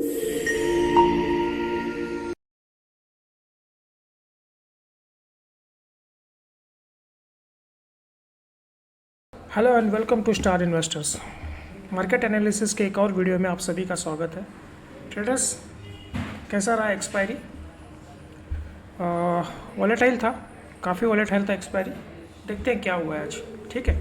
Hello and welcome to star investors. Market analysis के एक और वीडियो में आप सभी का स्वागत है। ट्रेडर्स, कैसा रहा एक्सपायरी? वॉलेटाइल था, काफ़ी वॉलेटाइल था एक्सपायरी। देखते हैं क्या हुआ है आज। ठीक है,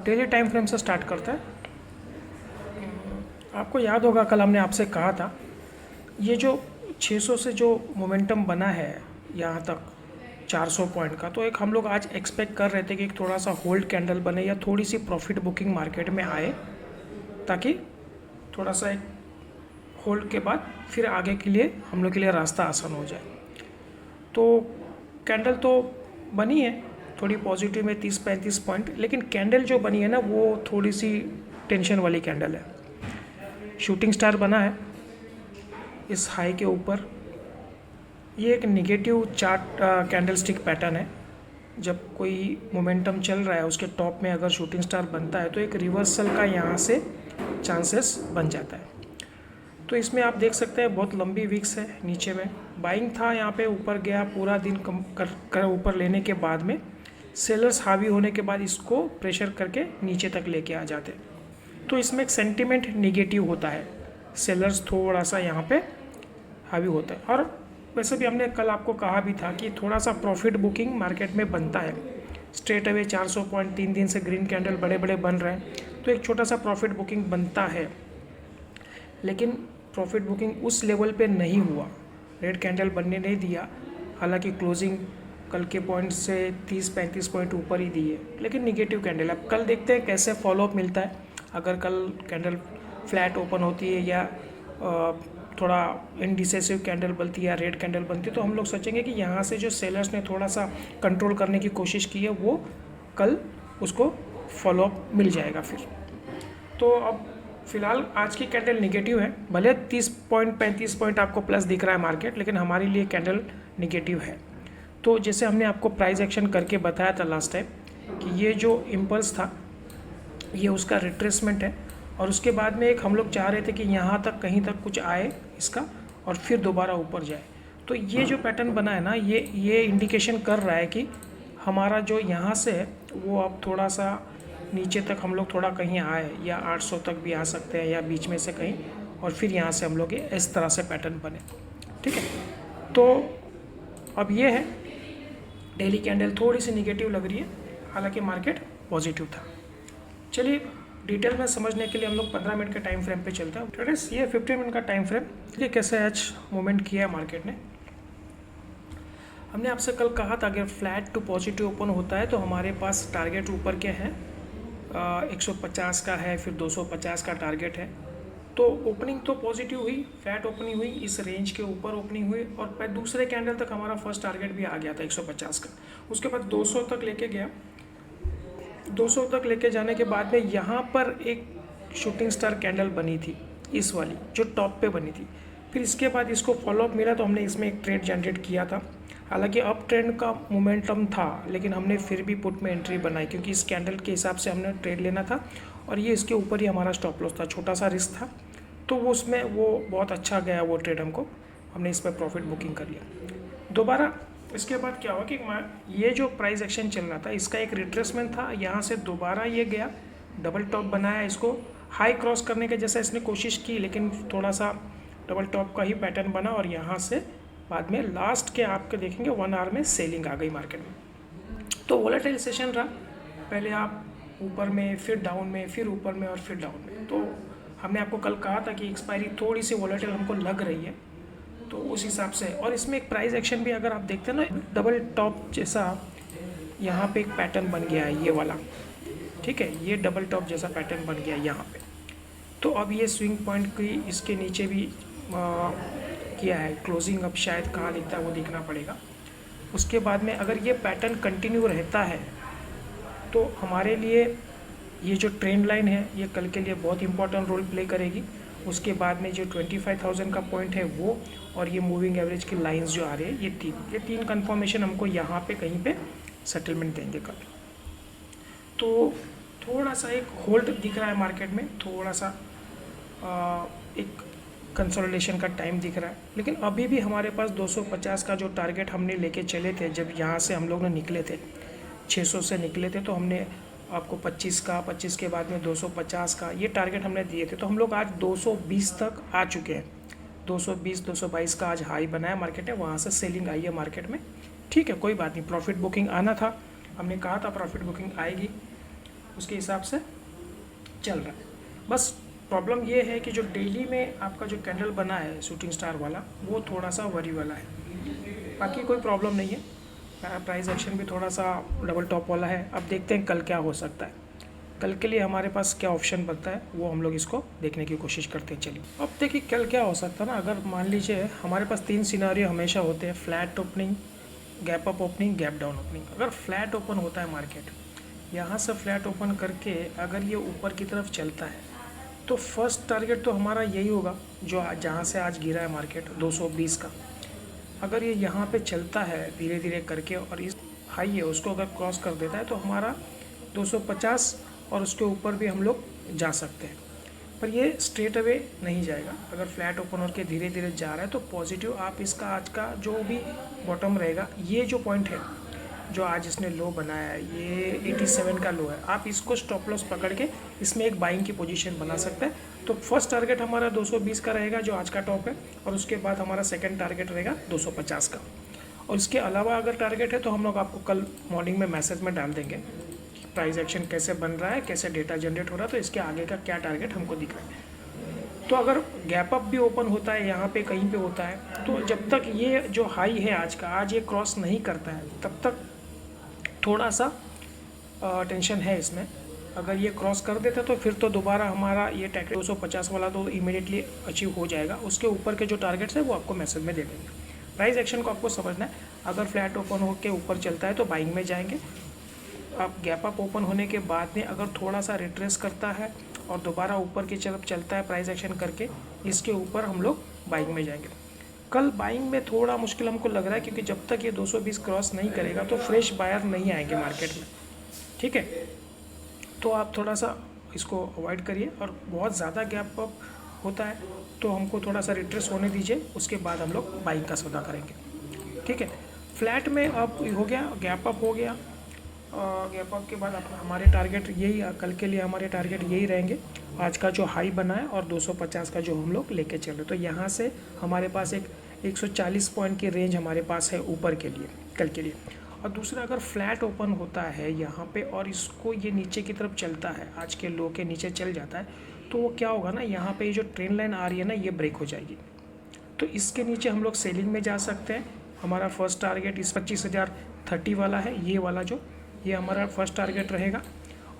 डेली टाइम फ्रेम से स्टार्ट करता है। आपको याद होगा कल हमने आपसे कहा था ये जो 600 से जो मोमेंटम बना है यहाँ तक 400 पॉइंट का, तो एक हम लोग आज एक्सपेक्ट कर रहे थे कि एक थोड़ा सा होल्ड कैंडल बने या थोड़ी सी प्रॉफिट बुकिंग मार्केट में आए, ताकि थोड़ा सा एक होल्ड के बाद फिर आगे के लिए हम लोग के लिए रास्ता आसान हो जाए। तो कैंडल तो बनी है थोड़ी पॉजिटिव में 30-35 पॉइंट, लेकिन कैंडल जो बनी है ना वो थोड़ी सी टेंशन वाली कैंडल है। शूटिंग स्टार बना है इस हाई के ऊपर। ये एक negative chart candle stick pattern है। जब कोई मोमेंटम चल रहा है उसके टॉप में अगर शूटिंग स्टार बनता है तो एक रिवर्सल का यहाँ से चांसेस बन जाता है। तो इसमें आप देख सकते हैं बहुत लंबी विक्स है। नीचे में बाइंग था, यहाँ पे ऊपर गया, पूरा दिन कम कर ऊपर लेने के बाद में सेलर्स हावी होने के बाद इसको प्रेशर करके नीचे तक लेके आ जाते। तो इसमें एक सेंटिमेंट निगेटिव होता है, सेलर्स थोड़ा सा यहाँ पे हावी होता है। और वैसे भी हमने कल आपको कहा भी था कि थोड़ा सा प्रॉफिट बुकिंग मार्केट में बनता है। स्ट्रेट अवे 400 पॉइंट 3 दिन से ग्रीन कैंडल बड़े बड़े बन रहे हैं, तो एक छोटा सा प्रॉफिट बुकिंग बनता है। लेकिन प्रॉफिट बुकिंग उस लेवल पे नहीं हुआ, रेड कैंडल बनने नहीं दिया। हालांकि क्लोजिंग कल के पॉइंट से 30-35 पॉइंट ऊपर ही दी है, लेकिन निगेटिव कैंडल। अब कल देखते हैं कैसे फॉलोअप मिलता है। अगर कल कैंडल फ्लैट ओपन होती है या थोड़ा इनडिसेसिव कैंडल बनती है या रेड कैंडल बनती है, तो हम लोग सोचेंगे कि यहाँ से जो सेलर्स ने थोड़ा सा कंट्रोल करने की कोशिश की है वो कल उसको फॉलोअप मिल जाएगा फिर। तो अब फिलहाल आज की कैंडल निगेटिव है, भले 30 पॉइंट 35 पॉइंट आपको प्लस दिख रहा है मार्केट, लेकिन हमारे लिए कैंडल निगेटिव है। तो जैसे हमने आपको प्राइस एक्शन करके बताया था लास्ट टाइम कि ये जो इम्पल्स था ये उसका रिट्रेसमेंट है, और उसके बाद में एक हम लोग चाह रहे थे कि यहाँ तक कहीं तक कुछ आए इसका और फिर दोबारा ऊपर जाए। तो ये जो पैटर्न बना है ना, ये इंडिकेशन कर रहा है कि हमारा जो यहाँ से है वो अब थोड़ा सा नीचे तक हम लोग थोड़ा कहीं आए, या 800 तक भी आ सकते हैं या बीच में से कहीं, और फिर यहाँ से हम लोग इस तरह से पैटर्न बने। ठीक है, तो अब ये है डेली कैंडल थोड़ी सी निगेटिव लग रही है, हालांकि मार्केट पॉजिटिव था। चलिए डिटेल में समझने के लिए हम लोग 15 मिनट के टाइम फ्रेम पे चलते हैं। ट्रेडर्स, ये 15 मिनट का टाइम फ्रेम, ये कैसे आज मूवमेंट किया है मार्केट ने। हमने आपसे कल कहा था अगर फ्लैट टू पॉजिटिव ओपन होता है तो हमारे पास टारगेट ऊपर के हैं, 150 का है, फिर 250 का टारगेट है। तो ओपनिंग तो पॉजिटिव हुई, फ्लैट ओपनिंग हुई, इस रेंज के ऊपर ओपनिंग हुई, और दूसरे कैंडल तक हमारा फर्स्ट टारगेट भी आ गया था 150 का। उसके बाद 200 तक लेके गया। 200 तक लेके जाने के बाद में यहाँ पर एक शूटिंग स्टार कैंडल बनी थी, इस वाली जो टॉप पे बनी थी। फिर इसके बाद इसको फॉलोअप मिला तो हमने इसमें एक ट्रेड जनरेट किया था। हालांकि अप ट्रेंड का मोमेंटम था, लेकिन हमने फिर भी पुट में एंट्री बनाई क्योंकि इस कैंडल के हिसाब से हमने ट्रेड लेना था, और ये इसके ऊपर ही हमारा स्टॉप लॉस था, छोटा सा रिस्क था। तो वो उसमें वो बहुत अच्छा गया वो ट्रेड हमने इस पर प्रॉफिट बुकिंग कर लिया दोबारा। इसके बाद क्या हुआ कि ये जो प्राइस एक्शन चल रहा था इसका एक रिट्रेसमेंट था, यहाँ से दोबारा ये गया, डबल टॉप बनाया, इसको हाई क्रॉस करने के जैसा इसने कोशिश की, लेकिन थोड़ा सा डबल टॉप का ही पैटर्न बना, और यहाँ से बाद में लास्ट के आपके देखेंगे 1 आवर में सेलिंग आ गई मार्केट में। तो वोलेटाइल सेशन रहा, पहले आप ऊपर में, फिर डाउन में, फिर ऊपर में, और फिर डाउन में। तो हमने आपको कल कहा था कि एक्सपायरी थोड़ी सी वोलेटाइल हमको लग रही है, तो उस हिसाब से। और इसमें एक प्राइस एक्शन भी अगर आप देखते हैं ना, डबल टॉप जैसा यहाँ पे एक पैटर्न बन गया है ये वाला। ठीक है, ये डबल टॉप जैसा पैटर्न बन गया है यहाँ पे। तो अब ये स्विंग पॉइंट की इसके नीचे भी किया है क्लोजिंग, अब शायद कहाँ दिखता है वो देखना पड़ेगा। उसके बाद में अगर ये पैटर्न कंटिन्यू रहता है तो हमारे लिए ये जो ट्रेंड लाइन है ये कल के लिए बहुत इंपॉर्टेंट रोल प्ले करेगी। उसके बाद में जो 25,000 का पॉइंट है वो, और ये मूविंग एवरेज की लाइंस जो आ रही है, ये तीन कंफर्मेशन हमको यहाँ पे कहीं पे सेटलमेंट देंगे कल। तो थोड़ा सा एक होल्ड दिख रहा है मार्केट में, थोड़ा सा एक कंसोलिडेशन का टाइम दिख रहा है, लेकिन अभी भी हमारे पास 250 का जो टारगेट हमने लेके चले थे, जब यहाँ से हम लोग ने निकले थे 600 से निकले थे, तो हमने आपको 25 का, 25 के बाद में 250 का ये टारगेट हमने दिए थे। तो हम लोग आज 220 तक आ चुके हैं। 220 222 का आज हाई बनाया मार्केट है, वहाँ से सेलिंग आई है मार्केट में। ठीक है, कोई बात नहीं, प्रॉफिट बुकिंग आना था, हमने कहा था प्रॉफिट बुकिंग आएगी, उसके हिसाब से चल रहा है। बस प्रॉब्लम ये है कि जो डेली में आपका जो कैंडल बना है शूटिंग स्टार वाला, वो थोड़ा सा वरी वाला है, बाकी कोई प्रॉब्लम नहीं है। प्राइस एक्शन भी थोड़ा सा डबल टॉप वाला है। अब देखते हैं कल क्या हो सकता है, कल के लिए हमारे पास क्या ऑप्शन बनता है, वो हम लोग इसको देखने की कोशिश करते हैं। चलिए अब देखिए कल क्या हो सकता है ना। अगर मान लीजिए हमारे पास 3 सिनारियो हमेशा होते हैं, flat opening, gap up opening, gap down opening. अगर फ्लैट ओपन होता है मार्केट, यहाँ से फ्लैट ओपन करके अगर ये ऊपर की तरफ चलता है, तो फर्स्ट टारगेट तो हमारा यही होगा जो जहाँ से आज गिरा है मार्केट 220 का। अगर ये यहाँ पे चलता है धीरे धीरे करके और इस हाई है उसको अगर क्रॉस कर देता है, तो हमारा 250 और उसके ऊपर भी हम लोग जा सकते हैं। पर ये स्ट्रेट अवे नहीं जाएगा। अगर फ्लैट ओपन होकर धीरे धीरे जा रहा है तो पॉजिटिव आप इसका आज का जो भी बॉटम रहेगा, ये जो पॉइंट है जो आज इसने लो बनाया है, ये 87 का लो है, आप इसको स्टॉप लॉस पकड़ के इसमें एक बाइंग की पोजीशन बना सकते हैं। तो फर्स्ट टारगेट हमारा 220 का रहेगा जो आज का टॉप है, और उसके बाद हमारा सेकंड टारगेट रहेगा 250 का। और इसके अलावा अगर टारगेट है तो हम लोग आपको कल मॉर्निंग में मैसेज में डाल देंगे कि प्राइस एक्शन कैसे बन रहा है, कैसे डेटा जनरेट हो रहा है, तो इसके आगे का क्या टारगेट हमको दिख रहा है। तो अगर गैप अप भी ओपन होता है यहाँ पे कहीं पे होता है, तो जब तक ये जो हाई है आज का, आज ये क्रॉस नहीं करता है, तब तक थोड़ा सा टेंशन है इसमें। अगर ये क्रॉस कर देता तो फिर तो दोबारा हमारा ये टारगेट 250 वाला तो इमीडिएटली अचीव हो जाएगा। उसके ऊपर के जो टारगेट्स है वो आपको मैसेज में दे देंगे। प्राइस एक्शन को आपको समझना है। अगर फ्लैट ओपन होकर ऊपर चलता है तो बाइंग में जाएंगे। आप गैप अप ओपन होने के बाद में अगर थोड़ा सा रिट्रेस करता है और दोबारा ऊपर की तरफ चलता है प्राइस एक्शन करके, इसके ऊपर हम लोग बाइंग में जाएंगे। कल बाइंग में थोड़ा मुश्किल हमको लग रहा है, क्योंकि जब तक ये 220 क्रॉस नहीं करेगा तो फ्रेश बायर नहीं आएंगे मार्केट में। ठीक है, तो आप थोड़ा सा इसको अवॉइड करिए। और बहुत ज़्यादा गैप अप होता है तो हमको थोड़ा सा रिट्रेस होने दीजिए, उसके बाद हम लोग बाइंग का सौदा करेंगे। ठीक है, फ्लैट में अब हो गया, गैप अप हो गया। गैप अप के बाद हमारे टारगेट यही, कल के लिए हमारे टारगेट यही रहेंगे, आज का जो हाई बना है और 250 का जो हम लोग लेके चल रहे। तो यहाँ से हमारे पास एक 140 पॉइंट की रेंज हमारे पास है ऊपर के लिए, कल के लिए। और दूसरा, अगर फ्लैट ओपन होता है यहाँ पे और इसको ये नीचे की तरफ चलता है, आज के लो के नीचे चल जाता है, तो वो क्या होगा ना, यहाँ पे ये जो ट्रेंड लाइन आ रही है ना, ये ब्रेक हो जाएगी। तो इसके नीचे हम लोग सेलिंग में जा सकते हैं। हमारा फर्स्ट टारगेट इस 25,030 वाला है, ये वाला जो, ये हमारा फर्स्ट टारगेट रहेगा।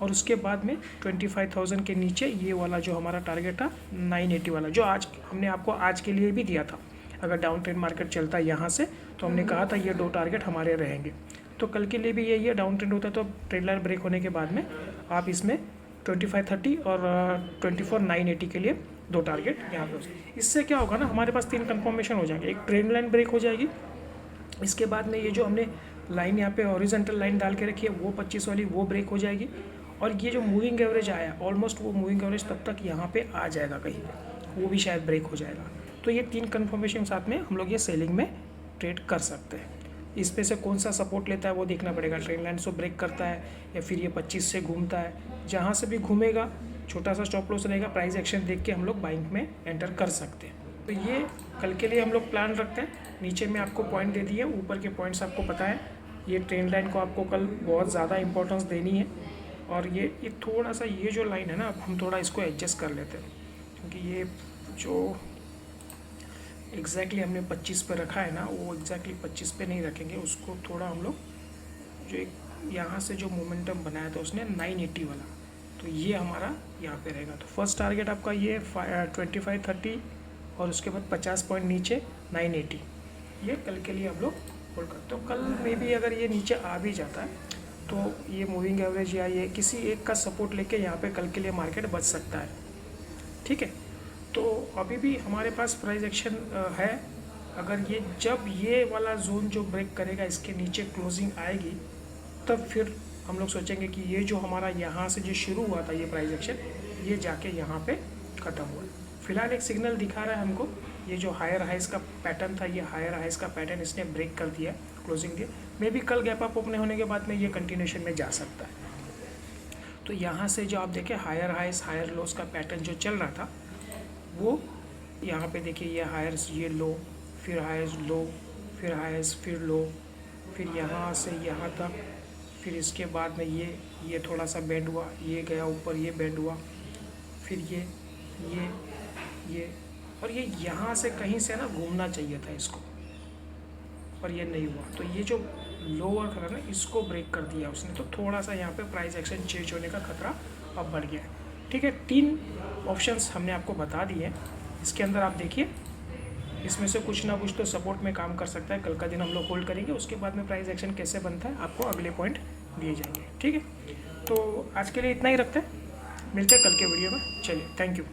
और उसके बाद में 25,000 के नीचे ये वाला जो हमारा टारगेट था 980 वाला, जो आज हमने आपको आज के लिए भी दिया था। अगर डाउन ट्रेंड मार्केट चलता है यहाँ से, तो हमने कहा था ये 2 टारगेट हमारे रहेंगे। तो कल के लिए भी यही है, डाउन ट्रेंड होता है तो ट्रेंड लाइन ब्रेक होने के बाद में आप इसमें 2530 और 24,980 के लिए 2 टारगेट यहाँ पे। इससे क्या होगा ना, हमारे पास 3 कंफर्मेशन हो जाएंगे। एक ट्रेंड लाइन ब्रेक हो जाएगी, इसके बाद में ये जो हमने लाइन यहाँ पे हॉरिजॉन्टल लाइन डाल के रखी है वो 25 वाली, वो ब्रेक हो जाएगी। और ये जो मूविंग एवरेज आया ऑलमोस्ट, वो मूविंग एवरेज तब तक यहाँ पे आ जाएगा कहीं पे, वो भी शायद ब्रेक हो जाएगा। तो ये 3 कंफर्मेशन साथ में हम लोग ये सेलिंग में ट्रेड कर सकते हैं। इस पे से कौन सा सपोर्ट लेता है वो देखना पड़ेगा। ट्रेंड लाइन से ब्रेक करता है या फिर ये 25 से घूमता है, जहाँ से भी घूमेगा छोटा सा स्टॉप लॉस रहेगा। प्राइस एक्शन देख के हम लोग बाइंग में एंटर कर सकते हैं। तो ये कल के लिए हम लोग प्लान रखते हैं। नीचे में आपको पॉइंट दे दिए, ऊपर के पॉइंट्स आपको पता है। ये ट्रेंड लाइन को आपको कल बहुत ज़्यादा इंपॉर्टेंस देनी है। और ये थोड़ा सा ये जो लाइन है ना, अब हम थोड़ा इसको एडजस्ट कर लेते हैं, क्योंकि ये जो एग्जैक्टली हमने 25 पे रखा है ना, वो एग्जैक्टली 25 पे नहीं रखेंगे उसको। थोड़ा हम लोग जो एक यहाँ से जो मोमेंटम बनाया था उसने 980 वाला, तो ये हमारा यहाँ पे रहेगा। तो फर्स्ट टारगेट आपका ये 2530 और उसके बाद 50 पॉइंट नीचे 980, ये कल के लिए हम लोग होल्ड करते। तो कल में भी अगर ये नीचे आ भी जाता है तो ये मूविंग एवरेज या ये किसी एक का सपोर्ट लेके यहाँ पे कल के लिए मार्केट बच सकता है। ठीक है, तो अभी भी हमारे पास प्राइस एक्शन है। अगर ये जब ये वाला जोन जो ब्रेक करेगा, इसके नीचे क्लोजिंग आएगी, तब फिर हम लोग सोचेंगे कि ये जो हमारा यहाँ से जो शुरू हुआ था ये प्राइस एक्शन, ये जाके यहाँ पे ख़त्म हुआ। फिलहाल एक सिग्नल दिखा रहा है हमको, ये जो हायर हाइस का पैटर्न था, ये हायर हाइस का पैटर्न इसने ब्रेक कर दिया, क्लोजिंग दिया। मे बी कल गैप अप ओपन होने के बाद में ये कंटिन्यूशन में जा सकता है। तो यहाँ से जो आप देखें हायर हाइस हायर लोस का पैटर्न जो चल रहा था, वो यहाँ पे देखिए ये हायर्स, ये लो, फिर हायर्स लो, फिर हायर्स, फिर लो, फिर यहाँ से यहाँ तक, फिर इसके बाद में ये थोड़ा सा बेंड हुआ, ये गया ऊपर, ये बेंड हुआ, फिर ये और ये यहाँ से कहीं से ना घूमना चाहिए था इसको, पर ये नहीं हुआ। तो ये जो लोअर था ना, इसको ब्रेक कर दिया उसने, तो थोड़ा सा यहाँ पे प्राइस एक्शन चेंज होने का खतरा अब बढ़ गया है। ठीक है, 3 ऑप्शंस हमने आपको बता दिए हैं। इसके अंदर आप देखिए, इसमें से कुछ ना कुछ तो सपोर्ट में काम कर सकता है। कल का दिन हम लोग होल्ड करेंगे, उसके बाद में प्राइस एक्शन कैसे बनता है आपको अगले पॉइंट दिए जाएंगे। ठीक है, तो आज के लिए इतना ही रखते हैं, मिलते हैं कल के वीडियो में। चलिए, थैंक यू।